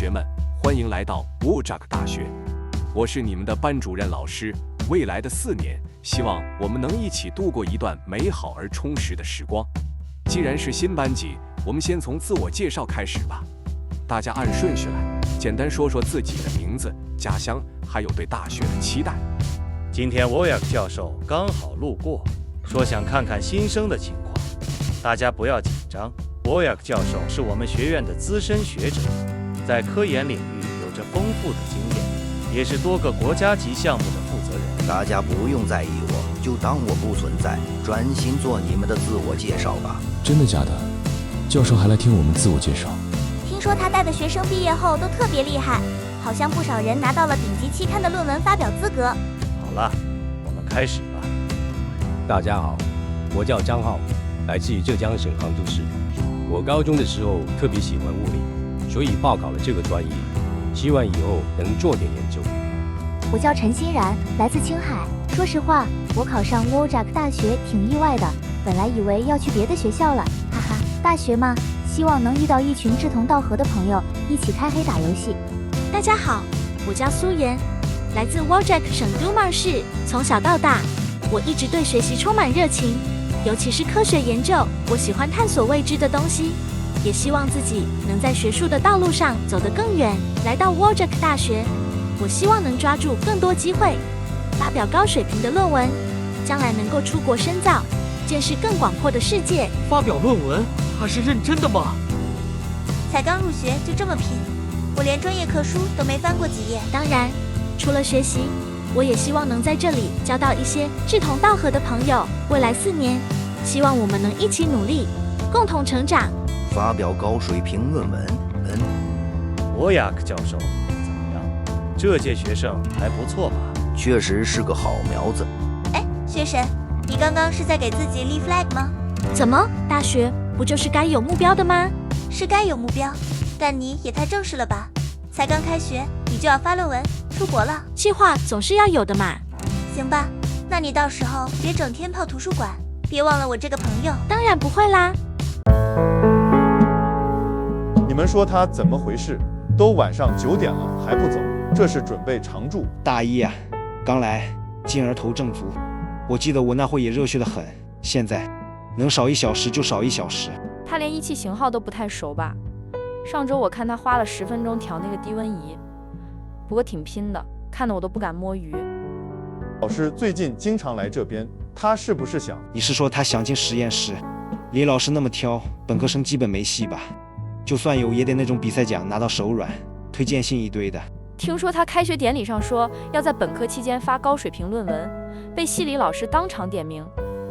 学们，欢迎来到 Wojak 大学，我是你们的班主任老师。未来的4年，希望我们能一起度过一段美好而充实的时光。既然是新班级，我们先从自我介绍开始吧。大家按顺序来，简单说说自己的名字、家乡，还有对大学的期待。今天 Wojak 教授刚好路过，说想看看新生的情况，大家不要紧张。Wojak 教授是我们学院的资深学者，在科研领域有着丰富的经验，也是多个国家级项目的负责人。大家不用在意我，就当我不存在，专心做你们的自我介绍吧。真的假的？教授还来听我们自我介绍？听说他带的学生毕业后都特别厉害，好像不少人拿到了顶级期刊的论文发表资格。好了，我们开始吧。大家好，我叫张浩，来自于浙江省杭州市。我高中的时候特别喜欢物理，所以报考了这个专业，希望以后能做点研究。我叫陈欣然，来自青海。说实话，我考上 Wojak 大学挺意外的，本来以为要去别的学校了，哈哈。大学嘛，希望能遇到一群志同道合的朋友，一起开黑打游戏。大家好，我叫苏妍，来自 Wojak 省都曼市。从小到大，我一直对学习充满热情，尤其是科学研究，我喜欢探索未知的东西，也希望自己能在学术的道路上走得更远。来到 Wojak 大学，我希望能抓住更多机会，发表高水平的论文，将来能够出国深造，见识更广阔的世界。发表论文，他是认真的吗？才刚入学就这么拼，我连专业课书都没翻过几页。当然，除了学习，我也希望能在这里交到一些志同道合的朋友。未来4年，希望我们能一起努力，共同成长。发表高水平论文Wojak 教授怎么样？这届学生还不错吧？确实是个好苗子。哎，学神，你刚刚是在给自己立 flag 吗？怎么，大学不就是该有目标的吗？是该有目标，但你也太正式了吧？才刚开学，你就要发论文出国了？计划总是要有的嘛。行吧，那你到时候别整天泡图书馆，别忘了我这个朋友。当然不会啦。你们说他怎么回事？都晚上9点了还不走，这是准备常住？大一啊，刚来，进而头正足。我记得我那会也热血得很，现在能少1小时就少1小时。他连仪器型号都不太熟吧？上周我看他花了10分钟调那个低温仪，不过挺拼的，看得我都不敢摸鱼。老师最近经常来这边，他是不是想……你是说他想进实验室？李老师那么挑，本科生基本没戏吧？就算有，也得那种比赛奖拿到手软，推荐信一堆的。听说他开学典礼上说要在本科期间发高水平论文，被系里老师当场点名，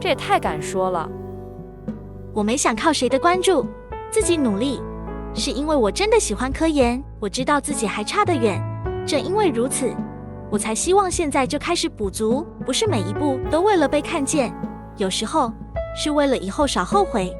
这也太敢说了。我没想靠谁的关注，自己努力，是因为我真的喜欢科研，我知道自己还差得远，正因为如此，我才希望现在就开始补足，不是每一步都为了被看见，有时候是为了以后少后悔。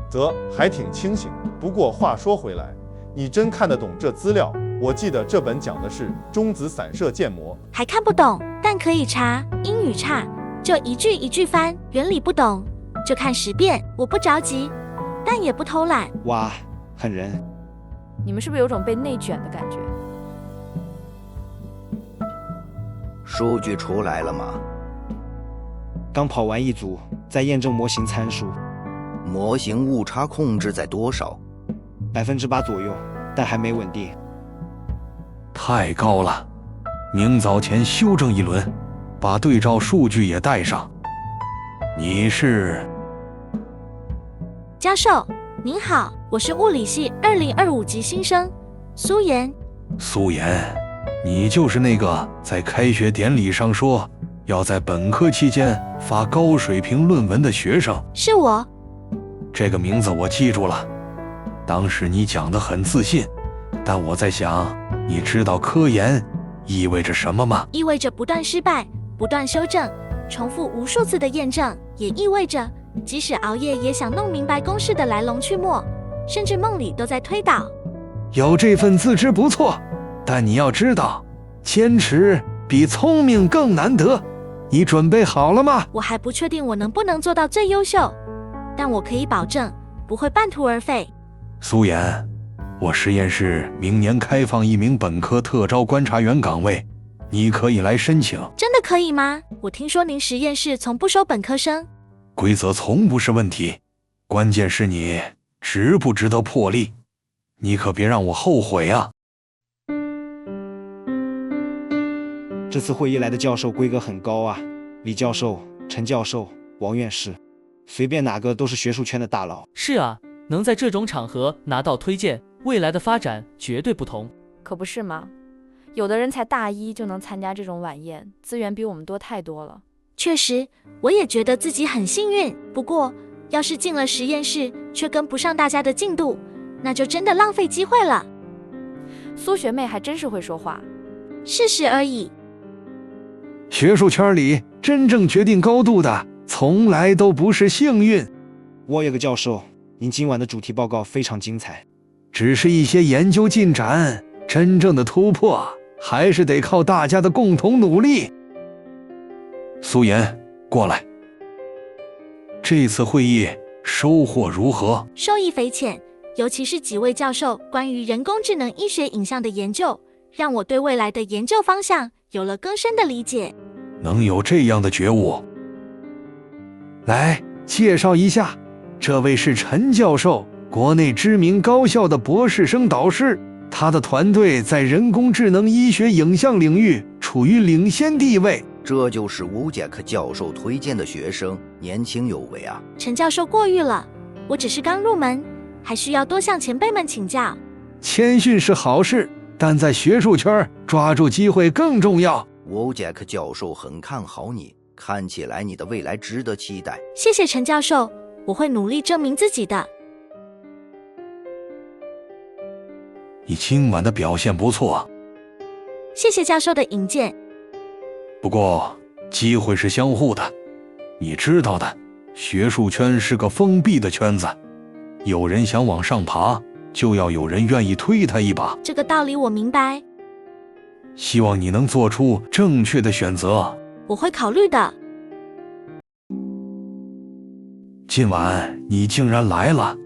则还挺清醒。不过话说回来，你真看得懂这资料？我记得这本讲的是中子散射建模，还看不懂，但可以查。英语差就一句一句翻，原理不懂就看10遍。我不着急，但也不偷懒。哇，狠人！你们是不是有种被内卷的感觉？数据出来了吗？刚跑完一组，在验证模型参数。模型误差控制在多少？8%左右，但还没稳定。太高了，明早前修正一轮，把对照数据也带上。你是？教授您好，我是物理系2025级新生苏妍。苏妍，你就是那个在开学典礼上说要在本科期间发高水平论文的学生？是我。这个名字我记住了，当时你讲得很自信，但我在想，你知道科研意味着什么吗？意味着不断失败，不断修正，重复无数次的验证，也意味着即使熬夜也想弄明白公式的来龙去脉，甚至梦里都在推导。有这份自知不错，但你要知道，坚持比聪明更难得。你准备好了吗？我还不确定我能不能做到最优秀，但我可以保证不会半途而废。苏妍，我实验室明年开放1名本科特招观察员岗位，你可以来申请。真的可以吗？我听说您实验室从不收本科生。规则从不是问题，关键是你值不值得破例。你可别让我后悔啊！这次会议来的教授规格很高啊，李教授、陈教授、王院士，随便哪个都是学术圈的大佬。是啊，能在这种场合拿到推荐，未来的发展绝对不同。可不是吗？有的人才大一就能参加这种晚宴，资源比我们多太多了。确实，我也觉得自己很幸运。不过，要是进了实验室却跟不上大家的进度，那就真的浪费机会了。苏学妹还真是会说话。事实而已。学术圈里真正决定高度的，从来都不是幸运。我有个教授，您今晚的主题报告非常精彩，只是一些研究进展，真正的突破还是得靠大家的共同努力。苏妍，过来。这次会议收获如何？受益匪浅，尤其是几位教授关于人工智能医学影像的研究，让我对未来的研究方向有了更深的理解。能有这样的觉悟。来，介绍一下，这位是陈教授，国内知名高校的博士生导师，他的团队在人工智能医学影像领域处于领先地位。这就是吴杰克教授推荐的学生，年轻有为啊。陈教授过誉了，我只是刚入门，还需要多向前辈们请教。谦逊是好事，但在学术圈抓住机会更重要。吴杰克教授很看好你，看起来你的未来值得期待。谢谢陈教授，我会努力证明自己的。你今晚的表现不错。谢谢教授的引荐。不过机会是相互的，你知道的，学术圈是个封闭的圈子，有人想往上爬，就要有人愿意推他一把。这个道理我明白。希望你能做出正确的选择。我会考虑的。今晚你竟然来了，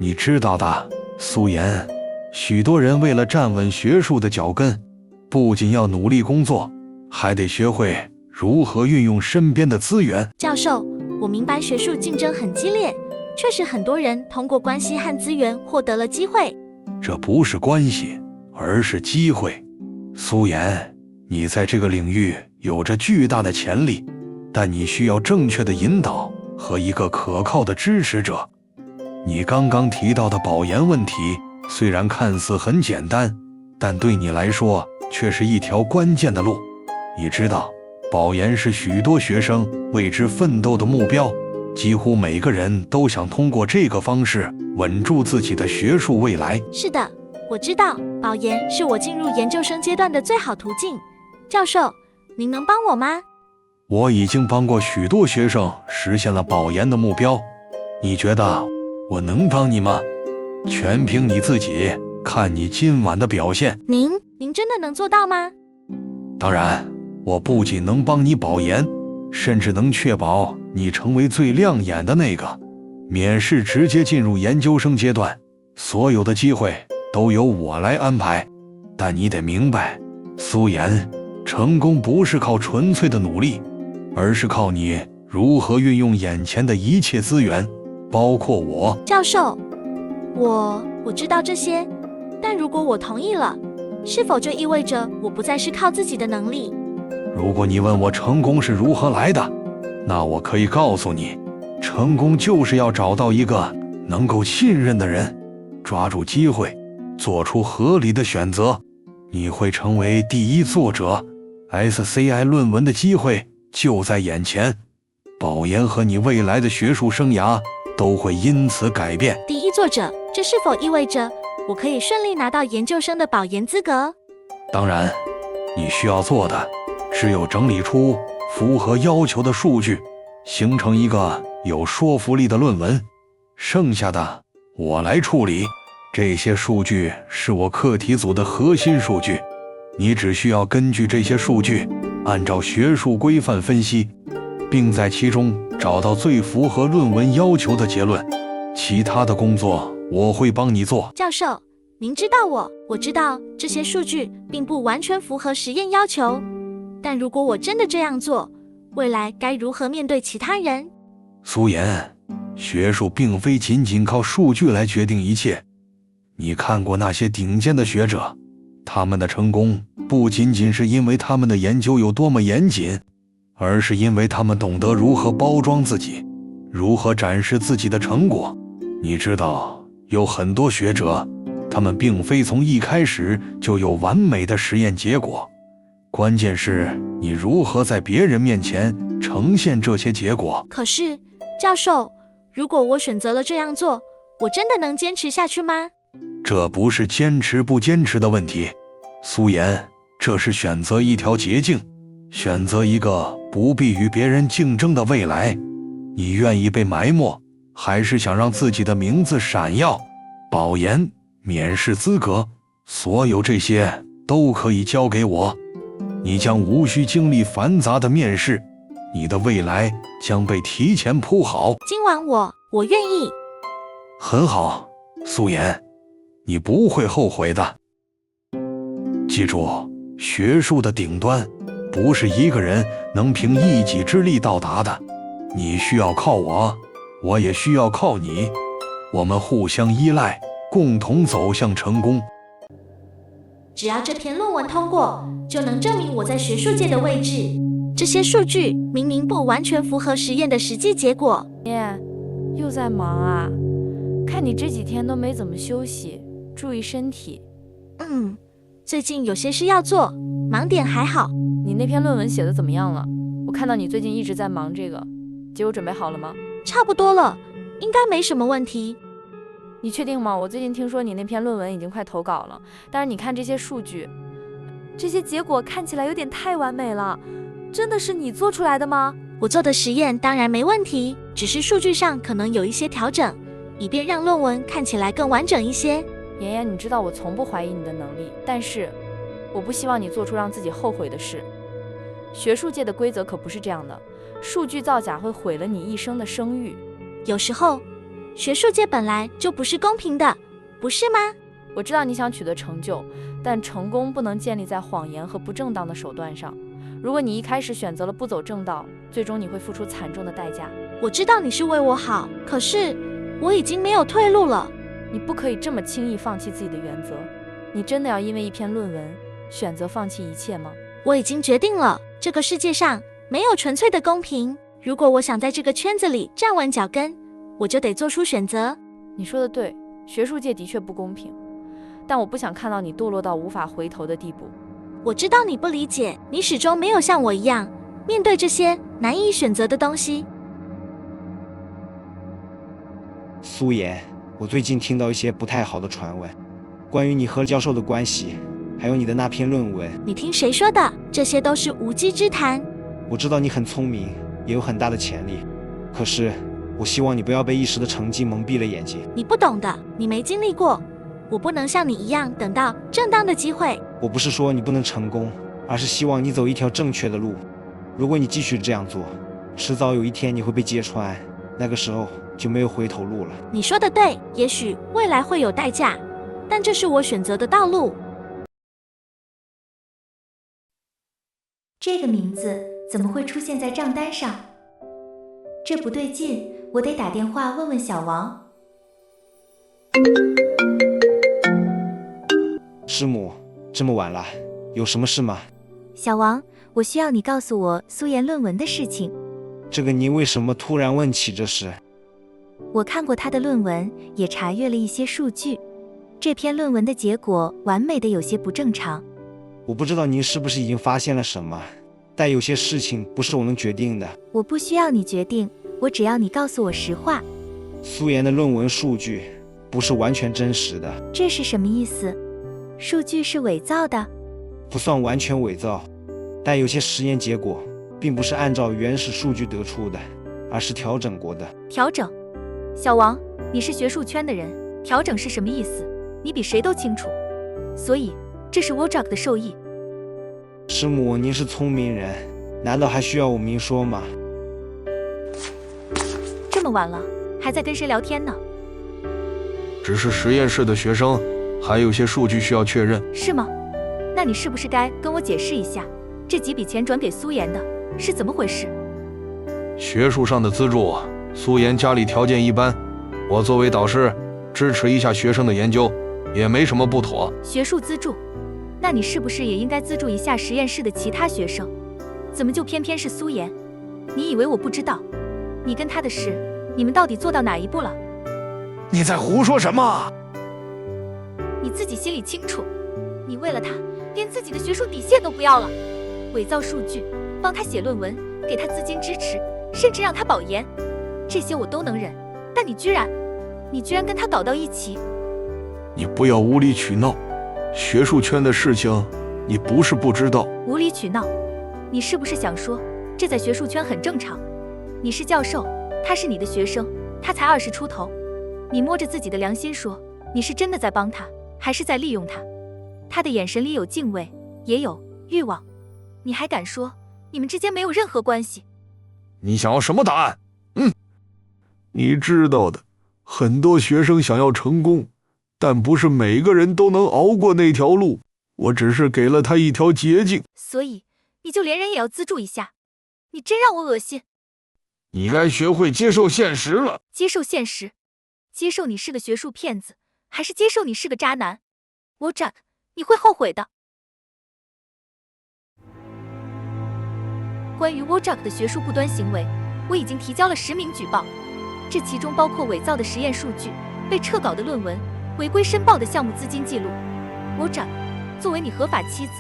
你知道的，苏妍，许多人为了站稳学术的脚跟，不仅要努力工作，还得学会如何运用身边的资源。教授，我明白学术竞争很激烈，确实很多人通过关系和资源获得了机会。这不是关系，而是机会。苏妍，你在这个领域有着巨大的潜力，但你需要正确的引导和一个可靠的支持者。你刚刚提到的保研问题，虽然看似很简单，但对你来说却是一条关键的路。你知道，保研是许多学生为之奋斗的目标，几乎每个人都想通过这个方式稳住自己的学术未来。是的，我知道，保研是我进入研究生阶段的最好途径。教授，您能帮我吗？我已经帮过许多学生实现了保研的目标，你觉得我能帮你吗？全凭你自己，看你今晚的表现。您真的能做到吗？当然，我不仅能帮你保研，甚至能确保你成为最亮眼的那个，免试直接进入研究生阶段，所有的机会都由我来安排。但你得明白，苏妍，成功不是靠纯粹的努力，而是靠你如何运用眼前的一切资源，包括我。教授，我知道这些，但如果我同意了，是否就意味着我不再是靠自己的能力？如果你问我成功是如何来的，那我可以告诉你，成功就是要找到一个能够信任的人，抓住机会，做出合理的选择。你会成为第一作者， SCI 论文的机会就在眼前，保研和你未来的学术生涯都会因此改变。第一作者，这是否意味着我可以顺利拿到研究生的保研资格？当然，你需要做的只有整理出符合要求的数据，形成一个有说服力的论文，剩下的我来处理。这些数据是我课题组的核心数据，你只需要根据这些数据，按照学术规范分析，并在其中找到最符合论文要求的结论。其他的工作我会帮你做。教授，明知道我知道这些数据并不完全符合实验要求，但如果我真的这样做，未来该如何面对其他人？苏妍，学术并非仅仅靠数据来决定一切。你看过那些顶尖的学者，他们的成功不仅仅是因为他们的研究有多么严谨，而是因为他们懂得如何包装自己，如何展示自己的成果。你知道，有很多学者，他们并非从一开始就有完美的实验结果，关键是你如何在别人面前呈现这些结果。可是，教授，如果我选择了这样做，我真的能坚持下去吗？这不是坚持不坚持的问题，苏妍，这是选择一条捷径，选择一个不必与别人竞争的未来。你愿意被埋没，还是想让自己的名字闪耀？保研、免试资格，所有这些都可以交给我。你将无需经历繁杂的面试，你的未来将被提前铺好。今晚我愿意。很好，苏妍，你不会后悔的。记住，学术的顶端不是一个人能凭一己之力到达的，你需要靠我，我也需要靠你，我们互相依赖，共同走向成功。只要这篇论文通过，就能证明我在学术界的位置。这些数据明明不完全符合实验的实际结果。又在忙啊？看你这几天都没怎么休息，注意身体。最近有些事要做，忙点还好。你那篇论文写的怎么样了？我看到你最近一直在忙这个，结果准备好了吗？差不多了，应该没什么问题。你确定吗？我最近听说你那篇论文已经快投稿了，但是你看这些数据，这些结果看起来有点太完美了，真的是你做出来的吗？我做的实验当然没问题，只是数据上可能有一些调整，以便让论文看起来更完整一些。妍妍，你知道我从不怀疑你的能力，但是我不希望你做出让自己后悔的事。学术界的规则可不是这样的，数据造假会毁了你一生的声誉。有时候学术界本来就不是公平的，不是吗？我知道你想取得成就，但成功不能建立在谎言和不正当的手段上。如果你一开始选择了不走正道，最终你会付出惨重的代价。我知道你是为我好，可是我已经没有退路了。你不可以这么轻易放弃自己的原则。你真的要因为一篇论文选择放弃一切吗？我已经决定了，这个世界上没有纯粹的公平。如果我想在这个圈子里站稳脚跟，我就得做出选择。你说的对，学术界的确不公平，但我不想看到你堕落到无法回头的地步。我知道你不理解，你始终没有像我一样面对这些难以选择的东西。苏妍，我最近听到一些不太好的传闻，关于你和教授的关系，还有你的那篇论文。你听谁说的？这些都是无稽之谈。我知道你很聪明，也有很大的潜力，可是我希望你不要被一时的成绩蒙蔽了眼睛。你不懂的，你没经历过，我不能像你一样等到正当的机会。我不是说你不能成功，而是希望你走一条正确的路。如果你继续这样做，迟早有一天你会被揭穿，那个时候就没有回头路了。你说的对，也许未来会有代价，但这是我选择的道路。这个名字怎么会出现在账单上？这不对劲，我得打电话问问小王。师母，这么晚了，有什么事吗？小王，我需要你告诉我苏妍论文的事情。这个你为什么突然问起这事？我看过他的论文，也查阅了一些数据。这篇论文的结果完美的有些不正常。我不知道您是不是已经发现了什么，但有些事情不是我能决定的。我不需要你决定，我只要你告诉我实话。苏妍的论文数据不是完全真实的。这是什么意思？数据是伪造的？不算完全伪造，但有些实验结果并不是按照原始数据得出的，而是调整过的。调整？小王，你是学术圈的人，调整是什么意思？你比谁都清楚。所以这是 Wojak 的授意。师母，您是聪明人，难道还需要我明说吗？这么晚了，还在跟谁聊天呢？只是实验室的学生，还有些数据需要确认。是吗？那你是不是该跟我解释一下，这几笔钱转给苏妍的是怎么回事？学术上的资助，苏妍家里条件一般，我作为导师，支持一下学生的研究，也没什么不妥。学术资助？那你是不是也应该资助一下实验室的其他学生？怎么就偏偏是苏妍？你以为我不知道？你跟他的事，你们到底做到哪一步了？你在胡说什么？你自己心里清楚。你为了他，连自己的学术底线都不要了，伪造数据，帮他写论文，给他资金支持，甚至让他保研，这些我都能忍。但你居然跟他搞到一起！你不要无理取闹，学术圈的事情，你不是不知道。无理取闹？你是不是想说，这在学术圈很正常？你是教授，他是你的学生，他才20出头，你摸着自己的良心说，你是真的在帮他，还是在利用他？他的眼神里有敬畏，也有欲望，你还敢说你们之间没有任何关系？你想要什么答案？你知道的，很多学生想要成功，但不是每个人都能熬过那条路，我只是给了他一条捷径。所以你就连人也要资助一下？你真让我恶心。你该学会接受现实了。接受现实？接受你是个学术骗子，还是接受你是个渣男？Wojak，你会后悔的。关于 Wojak 的学术不端行为，我已经提交了10名举报，这其中包括伪造的实验数据、被撤稿的论文、违规申报的项目资金记录。Wojak，作为你合法妻子，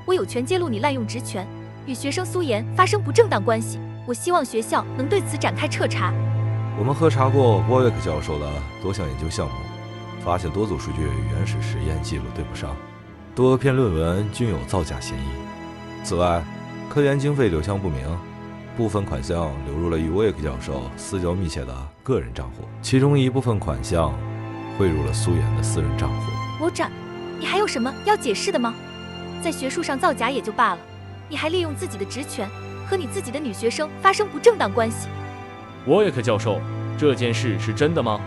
我有权揭露你滥用职权，与学生苏妍发生不正当关系。我希望学校能对此展开彻查。我们核查过 Wojak 教授的多项研究项目，发现多组数据与原始实验记录对不上，多篇论文均有造假嫌疑。此外，科研经费流向不明，部分款项流入了与 Wojak 教授私交密切的个人账户，其中一部分款项汇入了苏妍的私人账户。Wojak，你还有什么要解释的吗？在学术上造假也就罢了，你还利用自己的职权和你自己的女学生发生不正当关系。Wojak教授，这件事是真的吗？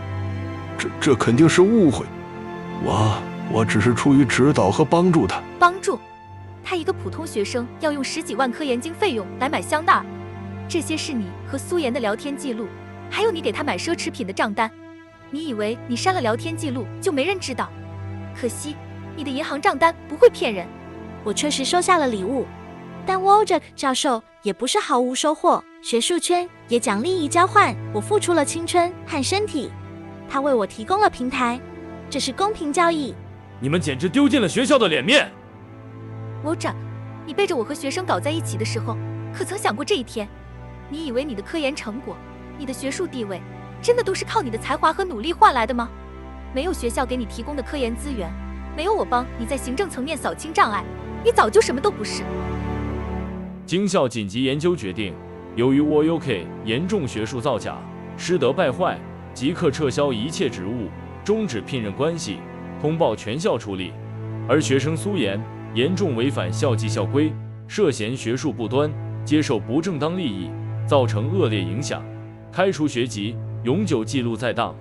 这肯定是误会，我只是出于指导和帮助他。帮助？他一个普通学生要用10几万科研经费用来买香奈儿，这些是你和苏妍的聊天记录，还有你给他买奢侈品的账单。你以为你删了聊天记录就没人知道？可惜你的银行账单不会骗人。我确实收下了礼物，但 Wojak 教授也不是毫无收获，学术圈也讲利益交换，我付出了青春和身体，他为我提供了平台，这是公平交易。你们简直丢尽了学校的脸面。Wojak，你背着我和学生搞在一起的时候，可曾想过这一天？你以为你的科研成果、你的学术地位，真的都是靠你的才华和努力换来的吗？没有学校给你提供的科研资源，没有我帮你在行政层面扫清障碍，你早就什么都不是。经校紧急研究决定，由于 Wojak 严重学术造假，师德败坏，即刻撤销一切职务，终止聘任关系，通报全校处理。而学生苏妍严重违反校纪校规，涉嫌学术不端，接受不正当利益，造成恶劣影响，开除学籍，永久记录在档。